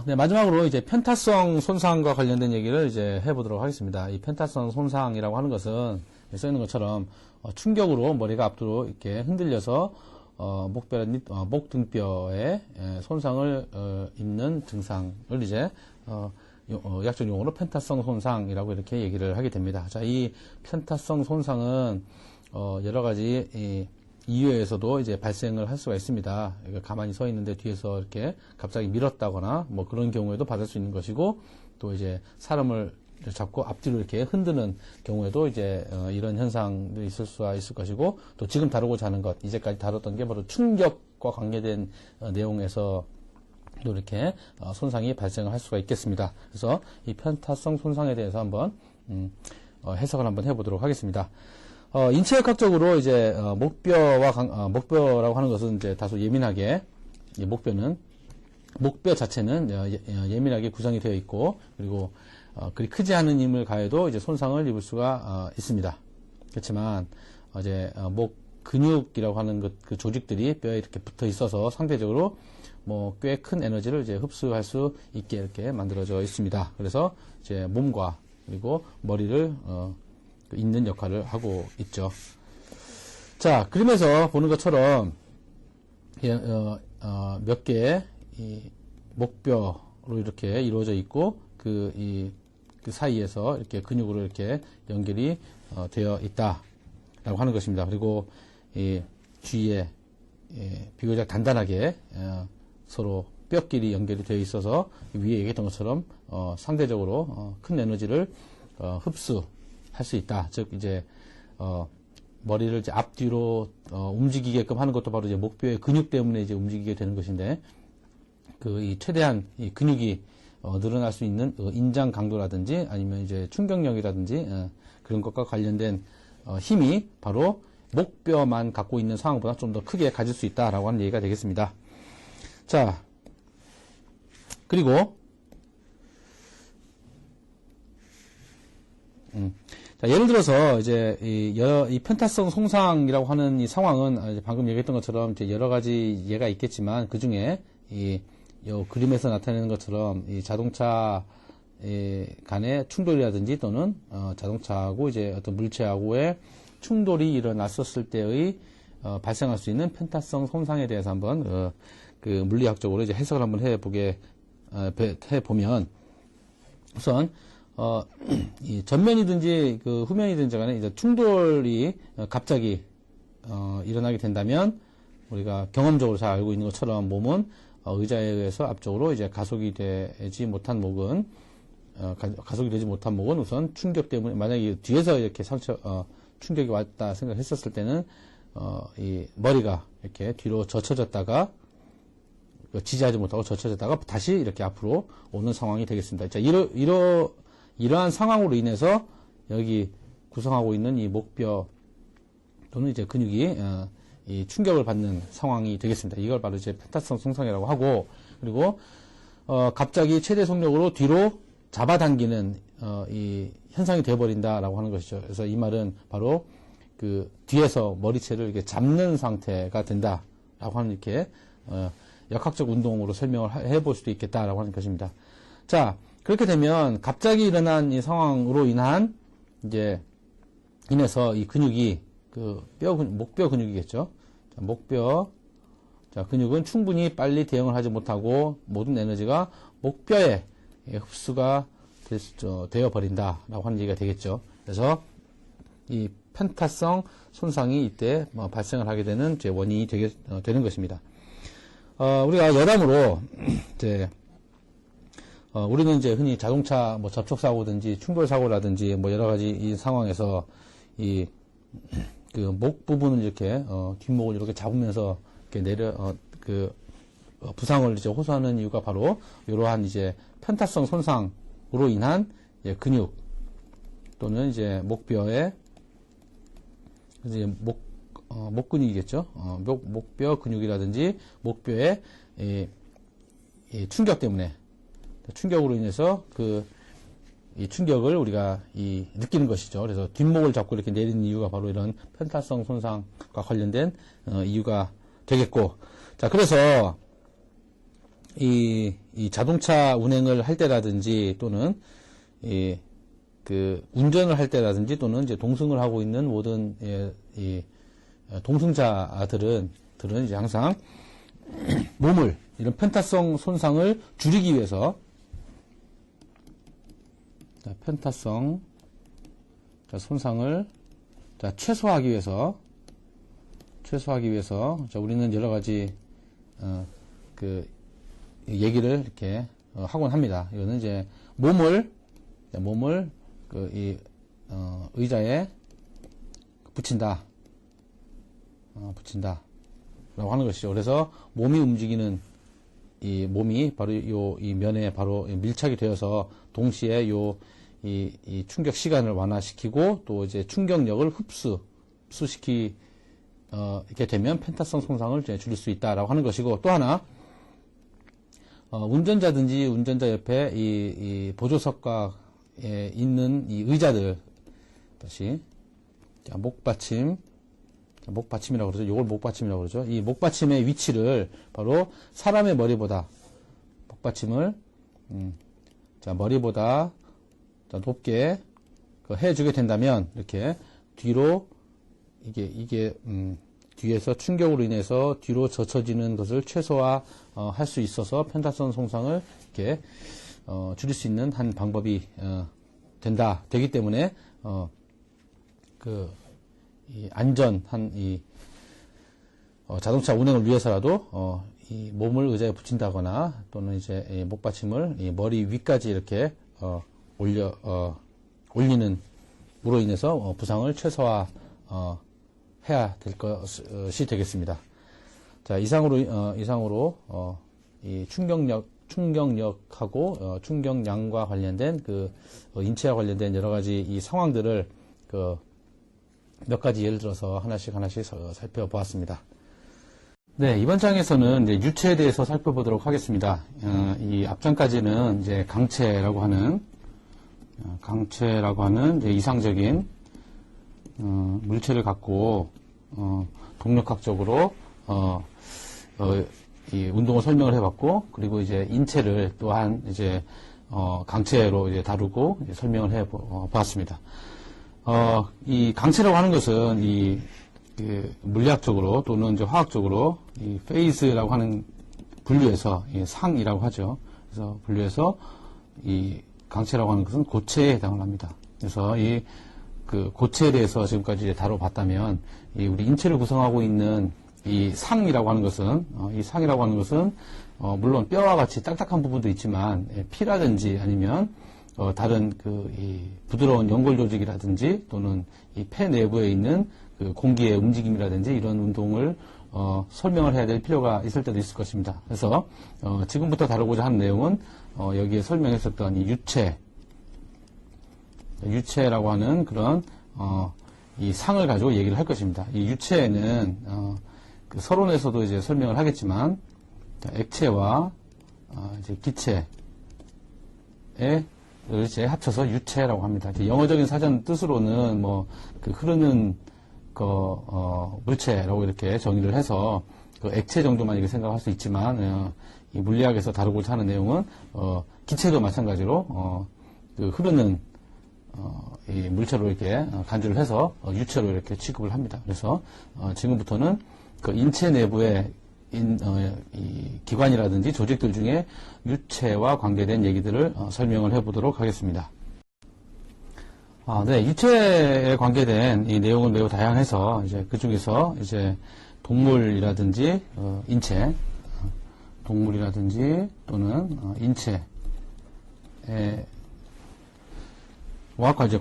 네, 마지막으로 이제 편타성 손상과 관련된 얘기를 이제 해보도록 하겠습니다. 이 편타성 손상이라고 하는 것은 써있는 것처럼 충격으로 머리가 앞으로 이렇게 흔들려서 목 등뼈에 손상을 입는 증상을 이제 약적 용어로 편타성 손상이라고 이렇게 얘기를 하게 됩니다. 자, 이 편타성 손상은 여러 가지 이유에서도 이제 발생을 할 수가 있습니다. 가만히 서 있는데 뒤에서 이렇게 갑자기 밀었다거나 뭐 그런 경우에도 받을 수 있는 것이고, 또 이제 사람을 잡고 앞뒤로 이렇게 흔드는 경우에도 이제 이런 현상들이 있을 수가 있을 것이고, 또 지금 다루고자 하는 것, 이제까지 다뤘던 게 바로 충격과 관계된 내용에서 또 이렇게 손상이 발생을 할 수가 있겠습니다. 그래서 이 편타성 손상에 대해서 한번 해석을 한번 해보도록 하겠습니다. 인체역학적으로 이제 목뼈라고 하는 것은 이제 다소 예민하게, 목뼈 자체는 예민하게 구성이 되어 있고, 그리고 그리 크지 않은 힘을 가해도 이제 손상을 입을 수가 있습니다. 그렇지만 이제 목 근육이라고 하는 그 조직들이 뼈에 이렇게 붙어 있어서 상대적으로 뭐 꽤 큰 에너지를 이제 흡수할 수 있게 이렇게 만들어져 있습니다. 그래서 이제 몸과 그리고 머리를 잇는 역할을 하고 있죠. 자, 그림에서 보는 것처럼 몇 개의 이 목뼈로 이렇게 이루어져 있고, 그 사이에서 이렇게 근육으로 이렇게 연결이 되어 있다라고 하는 것입니다. 그리고 이 주위에 비교적 단단하게 서로 뼈끼리 연결이 되어 있어서 위에 얘기했던 것처럼 상대적으로 큰 에너지를 흡수할 수 있다. 즉 이제 머리를 이제 앞뒤로 움직이게끔 하는 것도 바로 이제 목뼈의 근육 때문에 이제 움직이게 되는 것인데, 이 최대한 이 근육이 늘어날 수 있는 인장 강도라든지 아니면 이제 충격력이라든지 그런 것과 관련된 힘이 바로 목뼈만 갖고 있는 상황보다 좀 더 크게 가질 수 있다라고 하는 얘기가 되겠습니다. 자, 그리고 자, 예를 들어서 이제 이 편타성 손상이라고 하는 이 상황은 이제 방금 얘기했던 것처럼 이제 여러 가지 예가 있겠지만, 그 중에 이 그림에서 나타내는 것처럼 이 자동차 간의 충돌이라든지 또는 자동차하고 이제 어떤 물체하고의 충돌이 일어났었을 때의 발생할 수 있는 편타성 손상에 대해서 한번 그 물리학적으로 이제 해석을 한번 해보면, 우선 이 전면이든지 그 후면이든지 간에 이제 충돌이 갑자기 일어나게 된다면, 우리가 경험적으로 잘 알고 있는 것처럼 몸은 의자에 의해서 앞쪽으로 이제 가속이 되지 못한 목은 우선 충격 때문에, 만약에 뒤에서 이렇게 충격이 왔다 생각했었을 때는 이 머리가 이렇게 뒤로 젖혀졌다가 지지하지 못하고 젖혀졌다가 다시 이렇게 앞으로 오는 상황이 되겠습니다. 자, 이러한 상황으로 인해서 여기 구성하고 있는 이 목뼈 또는 이제 근육이 이 충격을 받는 상황이 되겠습니다. 이걸 바로 이제 편타성 손상이라고 하고, 그리고 갑자기 최대 속력으로 뒤로 잡아당기는 이 현상이 되어버린다라고 하는 것이죠. 그래서 이 말은 바로 그 뒤에서 머리채를 이렇게 잡는 상태가 된다라고 하는, 이렇게 역학적 운동으로 설명을 해볼 수도 있겠다라고 하는 것입니다. 자, 그렇게 되면 갑자기 일어난 이 상황으로 인해서 이 근육이 목뼈 근육이겠죠. 자, 목뼈. 자, 근육은 충분히 빨리 대응을 하지 못하고 모든 에너지가 목뼈에 흡수가 되어 버린다라고 하는 얘기가 되겠죠. 그래서 이 편타성 손상이 이때 발생을 하게 되는 이제 원인이 되는 것입니다. 우리가 여담으로 이제 우리는 이제 흔히 자동차 접촉 사고든지 충돌 사고라든지 여러 가지 이 상황에서 그 목 부분을 이렇게 뒷목을 이렇게 잡으면서 이렇게 부상을 이제 호소하는 이유가 바로 이러한 이제 편타성 손상으로 인한 근육 또는 이제 목뼈의 이제 목 근육이겠죠. 목뼈 근육이라든지 목뼈의 이 충격 때문에, 충격으로 인해서 이 충격을 우리가 느끼는 것이죠. 그래서 뒷목을 잡고 이렇게 내리는 이유가 바로 이런 편타성 손상과 관련된 이유가 되겠고, 자, 그래서 이 자동차 운행을 할 때라든지 또는 그 운전을 할 때라든지 또는 이제 동승을 하고 있는 모든 동승자들은 이제 항상 몸을 이런 펜타성 손상을 줄이기 위해서 펜타성 손상을 최소화하기 위해서 우리는 여러 가지 그 얘기를 이렇게 하곤 합니다. 이거는 이제 몸을 의자에 붙인다 라고 하는 것이죠. 그래서 몸이 움직이는 이 몸이 바로 이 면에 바로 밀착이 되어서 동시에 이 충격 시간을 완화시키고 또 이제 충격력을 흡수시키 이렇게 되면 펜타성 손상을 줄일 수 있다라고 하는 것이고, 또 하나 운전자든지 운전자 옆에 이 보조석과에 있는 이 의자들, 다시 목받침이라고 그러죠. 이걸 목받침이라고 그러죠. 이 목받침의 위치를 바로 사람의 머리보다 목받침을 머리보다 높게 해주게 된다면 이렇게 뒤로 이게 뒤에서 충격으로 인해서 뒤로 젖혀지는 것을 최소화할 수 있어서 펜타성 손상을 이렇게 줄일 수 있는 한 방법이 되기 때문에 이 안전한 자동차 운행을 위해서라도 이 몸을 의자에 붙인다거나 또는 이제 이 목받침을 이 머리 위까지 이렇게 올리는 으로 인해서 부상을 최소화 해야 될 것이 되겠습니다. 자, 이상으로 이 충격력하고 충격량과 관련된 인체와 관련된 여러 가지 이 상황들을 몇 가지 예를 들어서 하나씩 살펴보았습니다. 네, 이번 장에서는 이제 유체에 대해서 살펴보도록 하겠습니다. 이 앞장까지는 이제 강체라고 하는 이제 이상적인 물체를 갖고 동력학적으로 이 운동을 설명을 해봤고, 그리고 이제 인체를 또한 이제 강체로 이제 다루고 이제 설명을 해보았습니다. 이 강체라고 하는 것은 물리학적으로 또는 이제 화학적으로 이 페이즈라고 하는 분류에서 상이라고 하죠. 그래서 분류해서 이 강체라고 하는 것은 고체에 해당을 합니다. 그래서 고체에 대해서 지금까지 이제 다뤄봤다면, 우리 인체를 구성하고 있는 이 상이라고 하는 것은, 물론 뼈와 같이 딱딱한 부분도 있지만, 피라든지 아니면, 다른 이 부드러운 연골 조직이라든지 또는 이 폐 내부에 있는 공기의 움직임이라든지 이런 운동을 설명을 해야 될 필요가 있을 때도 있을 것입니다. 그래서 지금부터 다루고자 하는 내용은 여기에 설명했었던 이 유체라고 하는 그런 이 상을 가지고 얘기를 할 것입니다. 이 유체에는 서론에서도 이제 설명을 하겠지만, 액체와 이제 기체에 이제 합쳐서 유체라고 합니다. 영어적인 사전 뜻으로는 흐르는 물체라고 이렇게 정의를 해서 액체 정도만 이렇게 생각할 수 있지만, 이 물리학에서 다루고자 하는 내용은 기체도 마찬가지로 흐르는 이 물체로 이렇게 간주를 해서 유체로 이렇게 취급을 합니다. 그래서 지금부터는 인체 내부의 이 기관이라든지 조직들 중에 유체와 관계된 얘기들을 설명을 해보도록 하겠습니다. 네, 유체에 관계된 이 내용은 매우 다양해서 이제 그 중에서 이제 동물이라든지 인체, 동물이라든지 또는 인체와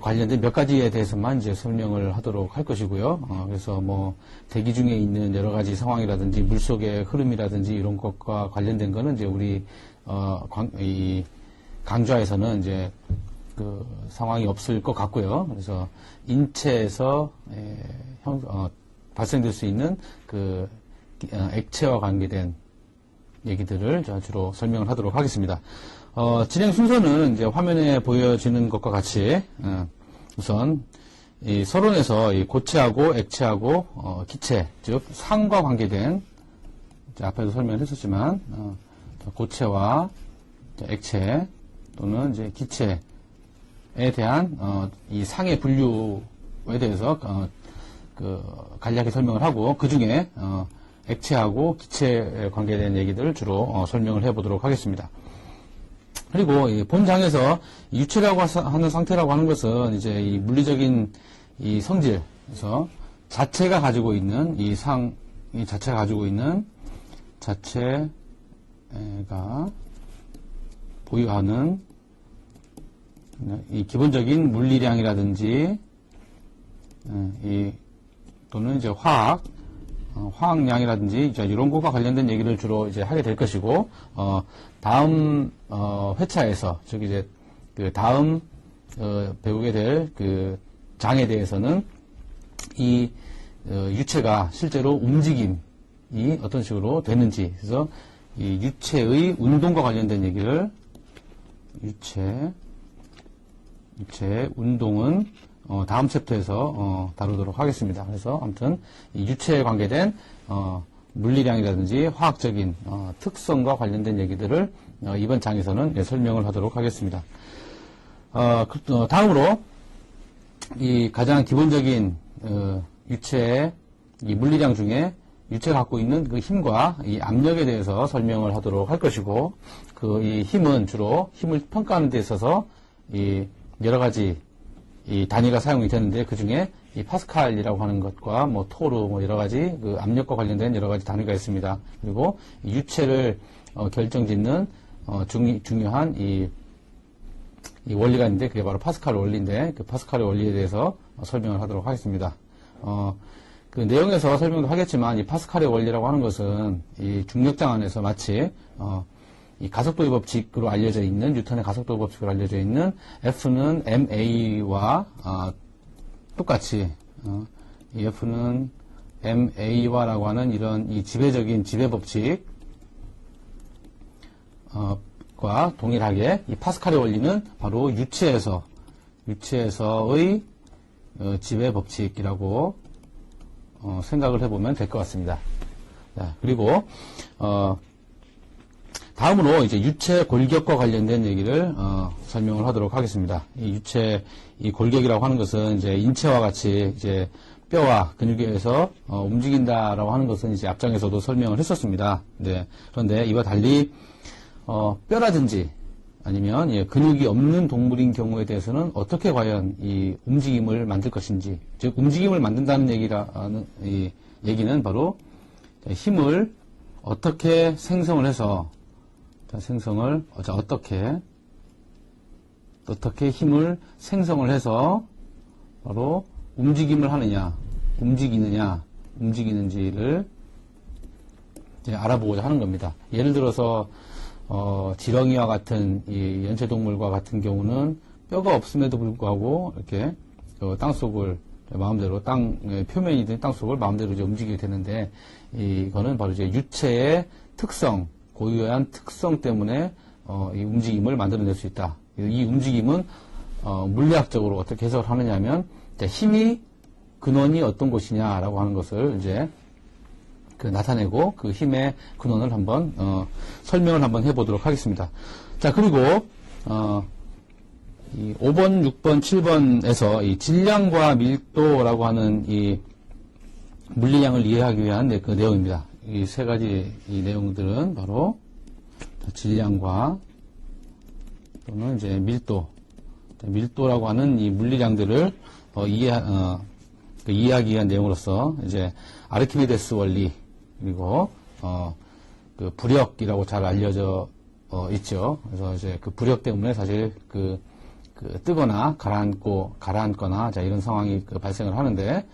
관련된 몇 가지에 대해서만 이제 설명을 하도록 할 것이고요. 그래서 대기 중에 있는 여러 가지 상황이라든지 물속의 흐름이라든지 이런 것과 관련된 거는 이제 우리 이 강좌에서는 이제 상황이 없을 것 같고요. 그래서 인체에서 발생될 수 있는 액체와 관계된 얘기들을 주로 설명을 하도록 하겠습니다. 진행 순서는 이제 화면에 보여지는 것과 같이 우선 이 서론에서 이 고체하고 액체하고 기체, 즉 상과 관계된, 앞에도 설명을 했었지만 고체와 액체 또는 이제 기체에 대한 이 상해 분류에 대해서 간략히 설명을 하고 그 중에 액체하고 기체에 관계된 얘기들을 주로 설명을 해보도록 하겠습니다. 그리고 이 본장에서 유체라고 하는 상태라고 하는 것은 이제 이 물리적인 이 성질에서 자체가 가지고 있는 이 자체가 가지고 있는 자체가 보유하는 이 기본적인 물리량이라든지 또는 이제 화학량이라든지 이제 이런 것과 관련된 얘기를 주로 이제 하게 될 것이고 다음 회차에서 즉 이제 그 다음 배우게 될 그 장에 대해서는 이 유체가 실제로 움직임이 어떤 식으로 되는지 그래서 이 유체의 운동과 관련된 얘기를 유체의 운동은 다음 챕터에서 다루도록 하겠습니다. 그래서 아무튼 이 유체에 관계된 물리량이라든지 화학적인 특성과 관련된 얘기들을 이번 장에서는 설명을 하도록 하겠습니다. 다음으로 이 가장 기본적인 유체의 이 물리량 중에 유체가 갖고 있는 그 힘과 이 압력에 대해서 설명을 하도록 할 것이고 이 힘은 주로 힘을 평가하는 데 있어서 이 여러 가지 이 단위가 사용이 되는데 그 중에 이 파스칼이라고 하는 것과 뭐 토르 뭐 여러 가지 그 압력과 관련된 여러 가지 단위가 있습니다. 그리고 이 유체를 결정짓는 중요한 이 원리가 있는데 그게 바로 파스칼 원리인데 그 파스칼의 원리에 대해서 설명을 하도록 하겠습니다. 그 내용에서 설명도 하겠지만 이 파스칼의 원리라고 하는 것은 이 중력장 안에서 마치 이 가속도의 법칙으로 알려져 있는 뉴턴의 가속도 법칙으로 알려져 있는 F는 ma와 똑같이 이 F는 ma와라고 하는 이런 이 지배적인 지배 법칙 과 동일하게 이 파스칼의 원리는 바로 유체에서의 지배 법칙이라고 생각을 해보면 될 것 같습니다. 자, 그리고 다음으로 이제 유체 골격과 관련된 얘기를 설명을 하도록 하겠습니다. 이 유체 이 골격이라고 하는 것은 이제 인체와 같이 이제 뼈와 근육에 의해서 움직인다라고 하는 것은 이제 앞장에서도 설명을 했었습니다. 네. 그런데 이와 달리 뼈라든지 아니면 근육이 없는 동물인 경우에 대해서는 어떻게 과연 이 움직임을 만들 것인지, 즉 움직임을 만든다는 이 얘기는 바로 힘을 어떻게 생성을 해서 어떻게 힘을 생성을 해서 바로 움직임을 하느냐, 움직이는지를 이제 알아보고자 하는 겁니다. 예를 들어서 지렁이와 같은 이 연체동물과 같은 경우는 뼈가 없음에도 불구하고 이렇게 땅속을 마음대로 표면이든 땅속을 마음대로 이제 움직이게 되는데 이거는 바로 이제 유체의 특성, 고유한 특성 때문에 이 움직임을 만들어낼 수 있다. 이 움직임은 물리학적으로 어떻게 해석을 하느냐면 힘이 근원이 어떤 곳이냐라고 하는 것을 이제 나타내고 그 힘의 근원을 한번 설명을 한번 해보도록 하겠습니다. 자, 그리고 이 5번, 6번, 7번에서 이 질량과 밀도라고 하는 이 물리량을 이해하기 위한 그 내용입니다. 이 세 가지 이 내용들은 바로 질량과 또는 이제 밀도라고 하는 이 물리량들을 이해하기 위한 내용으로서 이제 아르키메데스 원리 그리고 그 부력이라고 잘 알려져 있죠. 그래서 이제 그 부력 때문에 사실 그 뜨거나 가라앉거나 자 이런 상황이 발생을 하는데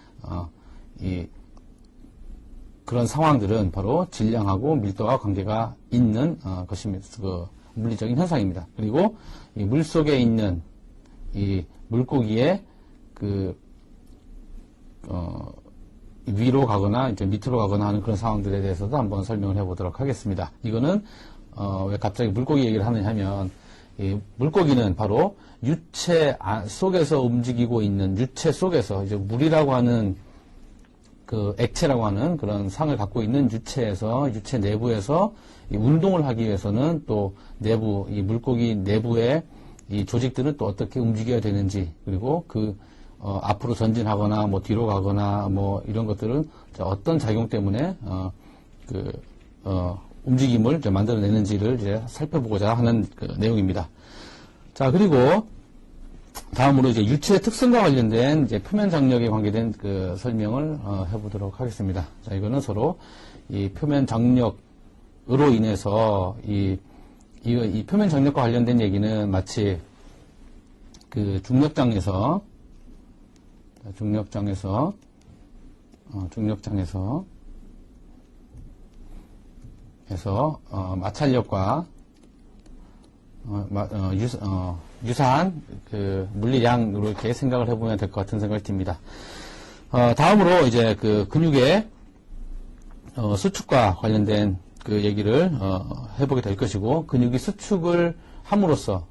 그런 상황들은 바로 질량하고 밀도와 관계가 있는 것입니다. 그 물리적인 현상입니다. 그리고 이 물 속에 있는 이 물고기의 위로 가거나 이제 밑으로 가거나 하는 그런 상황들에 대해서도 한번 설명을 해보도록 하겠습니다. 이거는 왜 갑자기 물고기 얘기를 하느냐 하면 이 물고기는 바로 유체 속에서 움직이고 있는 유체 속에서 이제 물이라고 하는 그 액체라고 하는 그런 상을 갖고 있는 유체에서, 유체 내부에서 이 운동을 하기 위해서는 또 내부, 이 물고기 내부의 이 조직들은 또 어떻게 움직여야 되는지, 그리고 앞으로 전진하거나, 뭐, 뒤로 가거나, 뭐, 이런 것들은 어떤 작용 때문에, 움직임을 이제 만들어내는지를 이제 살펴보고자 하는 그 내용입니다. 자, 그리고 다음으로 이제 유체 특성과 관련된 이제 표면 장력에 관계된 그 설명을 해보도록 하겠습니다. 자, 이거는 서로 이 표면 장력으로 인해서 이 표면 장력과 관련된 얘기는 마치 그 중력장에서 마찰력과 유사한 그 물리량으로 이렇게 생각을 해보면 될 것 같은 생각이 듭니다. 다음으로 이제 그 근육의 수축과 관련된 그 얘기를 해보게 될 것이고, 근육이 수축을 함으로써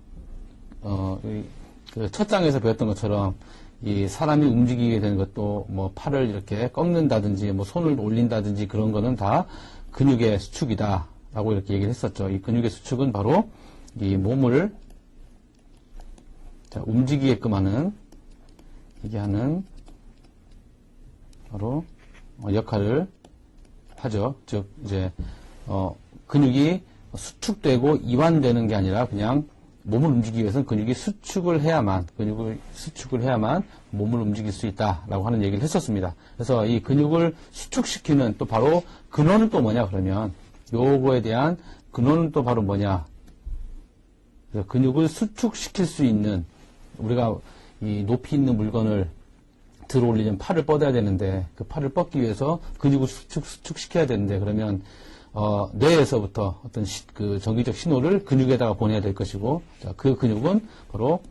그 첫 장에서 배웠던 것처럼 이 사람이 움직이게 되는 것도 뭐 팔을 이렇게 꺾는다든지 뭐 손을 올린다든지 그런 거는 다 근육의 수축이다 라고 이렇게 얘기를 했었죠. 이 근육의 수축은 바로 이 몸을 움직이게끔 하는 바로 역할을 하죠. 즉 이제 근육이 수축되고 이완되는 게 아니라 그냥 몸을 움직이기 위해서는 근육을 수축을 해야만 몸을 움직일 수 있다라고 하는 얘기를 했었습니다. 그래서 이 근육을 수축시키는 또 바로 근원은 또 뭐냐 그러면 요거에 대한 근원은 또 바로 뭐냐? 그래서 근육을 수축시킬 수 있는, 우리가 이 높이 있는 물건을 들어 올리면 팔을 뻗어야 되는데 그 팔을 뻗기 위해서 근육을 수축시켜야 되는데, 그러면 뇌에서부터 어떤 그 전기적 신호를 근육에다가 보내야 될 것이고, 자, 그 근육은 바로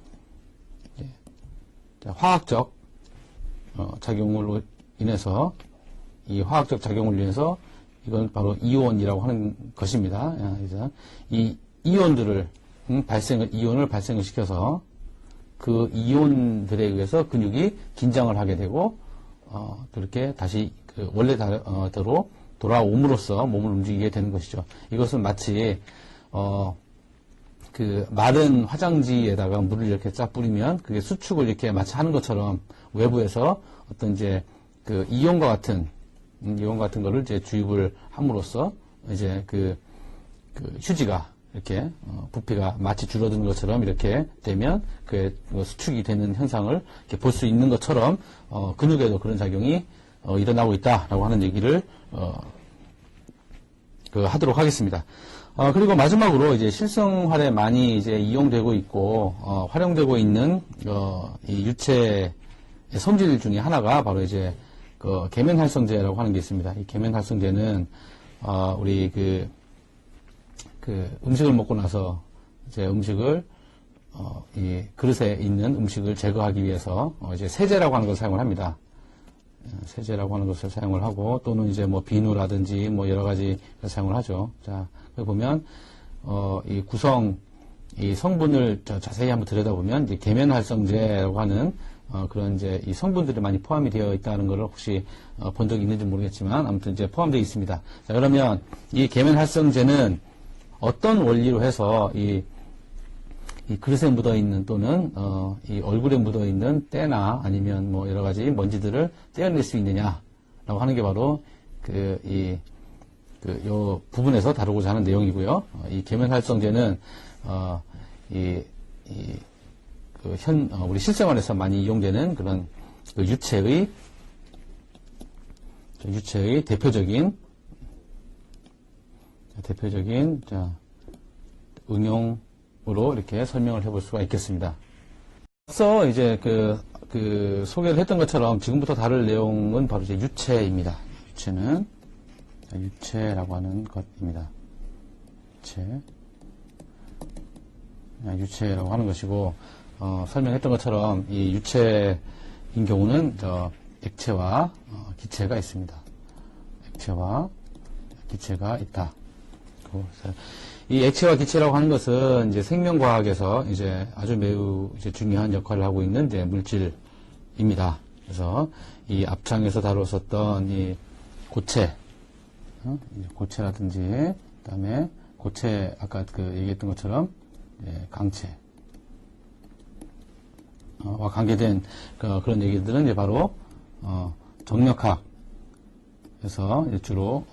화학적 작용으로 인해서, 이 화학적 작용을 인해서 이건 바로 이온이라고 하는 것입니다. 그래서 이 이온을 발생을 시켜서 그 이온들에 의해서 근육이 긴장을 하게 되고, 그렇게 다시 그 원래대로 돌아옴으로써 몸을 움직이게 되는 것이죠. 이것은 마치 그 마른 화장지에다가 물을 이렇게 쫙 뿌리면 그게 수축을 이렇게 마치 하는 것처럼 외부에서 어떤 이제 그 이온 같은 거를 이제 주입을 함으로써 이제 그 휴지가 이렇게 부피가 마치 줄어드는 것처럼 이렇게 되면 그 수축이 되는 현상을 이렇게 볼 수 있는 것처럼 근육에도 그런 작용이 일어나고 있다라고 하는 얘기를 하도록 하겠습니다. 그리고 마지막으로 이제 실생활에 많이 이제 이용되고 있고 활용되고 있는 이 유체의 성질 중에 하나가 바로 이제 그 계면활성제라고 하는 게 있습니다. 이 계면활성제는 우리 그 음식을 먹고 나서 이제 음식을 이 그릇에 있는 음식을 제거하기 위해서 이제 세제라고 하는 걸 사용을 합니다. 세제라고 하는 것을 사용을 하고, 또는 이제 뭐 비누라든지 뭐 여러 가지 사용을 하죠. 자, 여기 보면 이 성분을 자세히 한번 들여다보면 이제 계면활성제라고 하는 그런 이제 이 성분들이 많이 포함이 되어 있다는 것을 혹시 본 적이 있는지 모르겠지만 아무튼 이제 포함되어 있습니다. 자, 그러면 이 계면활성제는 어떤 원리로 해서 이 그릇에 묻어있는 또는 이 얼굴에 묻어있는 때나 아니면 뭐 여러 가지 먼지들을 떼어낼 수 있느냐라고 하는 게 바로 요 부분에서 다루고자 하는 내용이고요. 이 계면활성제는 우리 실생활에서 많이 이용되는 그런 그 유체의 대표적인 응용으로 이렇게 설명을 해볼 수가 있겠습니다. 앞서 이제 그 소개를 했던 것처럼 지금부터 다룰 내용은 바로 이제 유체입니다. 유체는 유체라고 하는 것입니다. 유체라고 하는 것이고, 설명했던 것처럼 이 유체인 경우는 액체와 기체가 있습니다. 액체와 기체가 있다. 이 액체와 기체라고 하는 것은 이제 생명과학에서 이제 아주 매우 이제 중요한 역할을 하고 있는 이제 물질입니다. 그래서 이 앞창에서 다뤘었던 이 고체, 고체라든지, 그다음에 고체 아까 그 얘기했던 것처럼 강체 와 관계된 그런 얘기들은 이제 바로 정력학에서 주로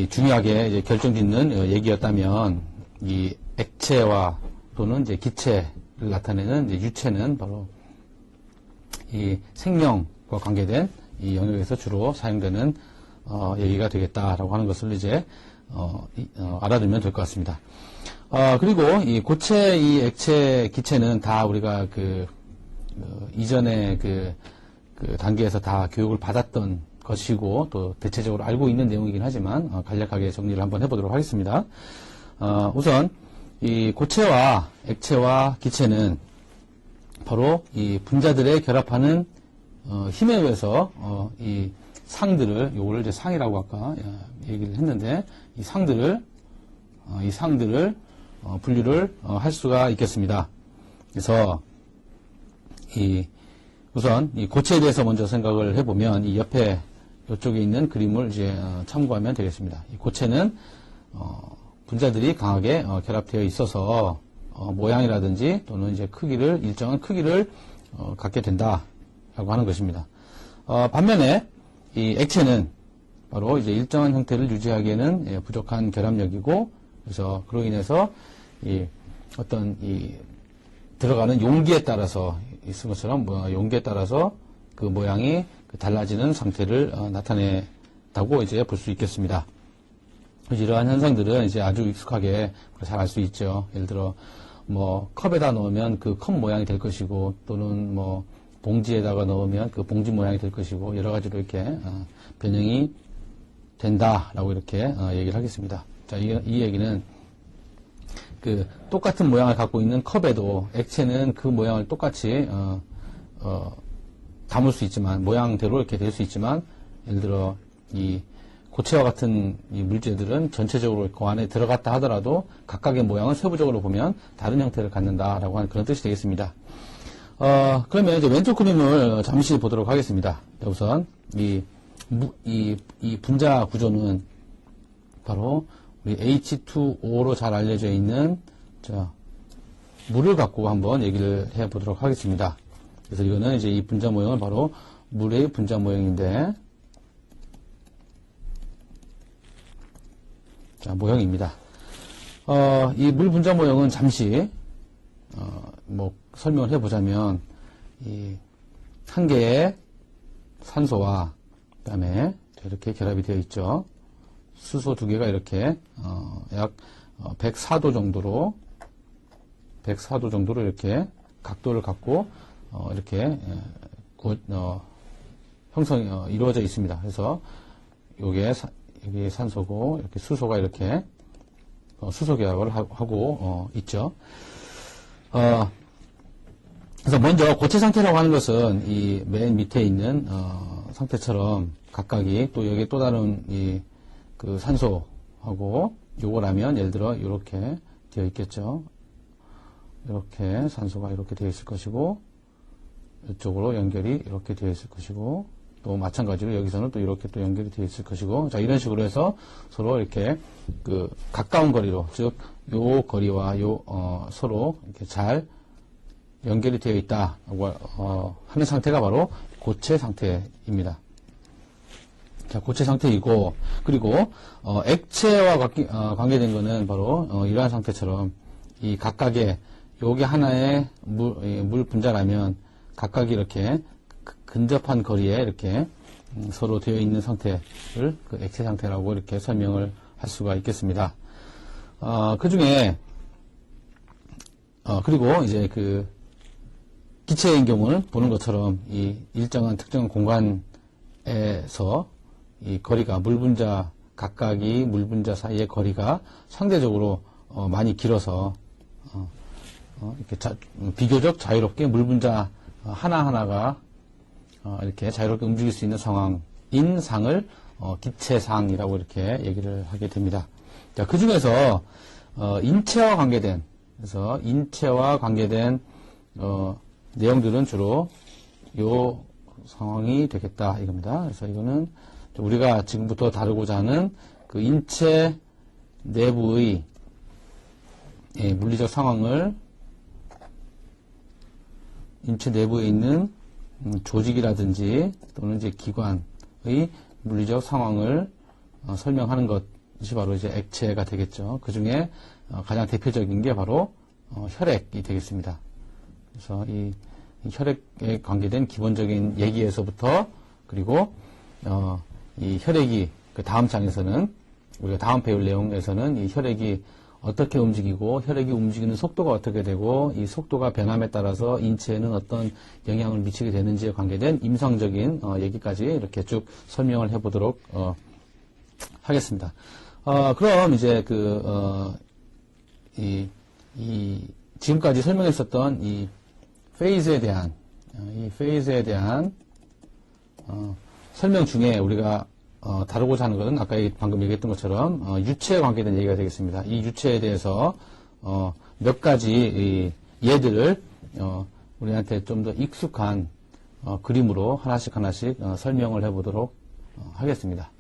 중요하게 이제 결정짓는 얘기였다면 이 액체와 또는 이제 기체를 나타내는 이제 유체는 바로 이 생명과 관계된 이 영역에서 주로 사용되는 얘기가 되겠다라고 하는 것을 이제 알아두면 될 것 같습니다. 그리고 이 고체, 이 액체, 기체는 다 우리가 이전에 그 단계에서 다 교육을 받았던 것이고 또 대체적으로 알고 있는 내용이긴 하지만 간략하게 정리를 한번 해보도록 하겠습니다. 우선 이 고체와 액체와 기체는 바로 이 분자들의 결합하는 힘에 의해서 이 상들을, 요거를 이제 상이라고 아까 얘기를 했는데 이 상들을 분류를 할 수가 있겠습니다. 그래서 우선 이 고체에 대해서 먼저 생각을 해보면 이 옆에 이쪽에 있는 그림을 이제 참고하면 되겠습니다. 이 고체는 분자들이 강하게 결합되어 있어서 모양이라든지 또는 이제 일정한 크기를 갖게 된다라고 하는 것입니다. 반면에 이 액체는 바로 이제 일정한 형태를 유지하기에는 부족한 결합력이고, 그래서 그로 인해서 들어가는 용기에 따라서 있은 것처럼 용기에 따라서 그 모양이 달라지는 상태를 나타낸다고 이제 볼 수 있겠습니다. 이러한 현상들은 이제 아주 익숙하게 잘 알 수 있죠. 예를 들어 컵에다 넣으면 그 컵 모양이 될 것이고, 또는 봉지에다가 넣으면 그 봉지 모양이 될 것이고, 여러 가지로 이렇게 변형이 된다라고 이렇게 얘기를 하겠습니다. 자, 이 얘기는 똑같은 모양을 갖고 있는 컵에도 액체는 그 모양을 똑같이 담을 수 있지만, 모양대로 이렇게 될 수 있지만, 예를 들어 이 고체와 같은 이 물질들은 전체적으로 그 안에 들어갔다 하더라도 각각의 모양을 세부적으로 보면 다른 형태를 갖는다라고 하는 그런 뜻이 되겠습니다. 그러면 이제 왼쪽 그림을 잠시 보도록 하겠습니다. 우선 이 분자 구조는 바로 우리 H2O로 잘 알려져 있는 물을 갖고 한번 얘기를 해 보도록 하겠습니다. 그래서 이거는 이제 이 분자 모형은 바로 물의 분자 모형인데, 자, 모형입니다. 이 물 분자 모형은 잠시 설명을 해보자면, 한 개의 산소와 그다음에 이렇게 결합이 되어 있죠. 수소 두 개가 이렇게 약 104도 정도로 이렇게 각도를 갖고 이렇게 형성이 이루어져 있습니다. 그래서 여기 산소고 이렇게 수소가 이렇게 수소 결합을 하고 있죠. 그래서 먼저 고체 상태라고 하는 것은 이 맨 밑에 있는 상태처럼 각각이 또 여기 또 다른 그 산소하고 요거라면 예를 들어 이렇게 되어 있겠죠. 이렇게 산소가 이렇게 되어 있을 것이고, 이쪽으로 연결이 이렇게 되어 있을 것이고, 또 마찬가지로 여기서는 또 이렇게 또 연결이 되어 있을 것이고, 자, 이런 식으로 해서 서로 이렇게 가까운 거리로, 즉 요 거리와 서로 이렇게 잘 연결이 되어 있다라고 하는 상태가 바로 고체 상태입니다. 자, 고체 상태이고, 그리고 액체와 관계된 거는 바로 이러한 상태처럼 이 각각의 요게 하나의 물 분자라면 각각이 이렇게 근접한 거리에 이렇게 서로 되어 있는 상태를 그 액체 상태라고 이렇게 설명을 할 수가 있겠습니다. 그 중에 그리고 이제 그 기체인 경우는 보는 것처럼 이 일정한 특정한 공간에서 이 거리가 각각이 물 분자 사이의 거리가 상대적으로 많이 길어서 이렇게 비교적 자유롭게 물 분자 하나하나가 이렇게 자유롭게 움직일 수 있는 상황인 상을 기체상이라고 이렇게 얘기를 하게 됩니다. 자, 그 중에서 인체와 관계된 내용들은 주로 요 상황이 되겠다 이겁니다. 그래서 이거는 우리가 지금부터 다루고자 하는 그 인체 내부의 물리적 상황을 인체 내부에 있는 조직이라든지 또는 이제 기관의 물리적 상황을 설명하는 것이 바로 이제 액체가 되겠죠. 그 중에 가장 대표적인 게 바로 혈액이 되겠습니다. 그래서 이 혈액에 관계된 기본적인 얘기에서부터 그리고 이 혈액이 그 다음 장에서는 우리가 다음 배울 내용에서는 이 혈액이 어떻게 움직이고 혈액이 움직이는 속도가 어떻게 되고 이 속도가 변함에 따라서 인체에는 어떤 영향을 미치게 되는지에 관계된 임상적인 얘기까지 이렇게 쭉 설명을 해보도록 하겠습니다. 그럼 이제 지금까지 설명했었던 이 페이즈에 대한 설명 중에 우리가 다루고자 하는 것은 아까 방금 얘기했던 것처럼 유체에 관계된 얘기가 되겠습니다. 이 유체에 대해서 몇 가지 예들을 우리한테 좀 더 익숙한 그림으로 하나씩 설명을 해보도록 하겠습니다.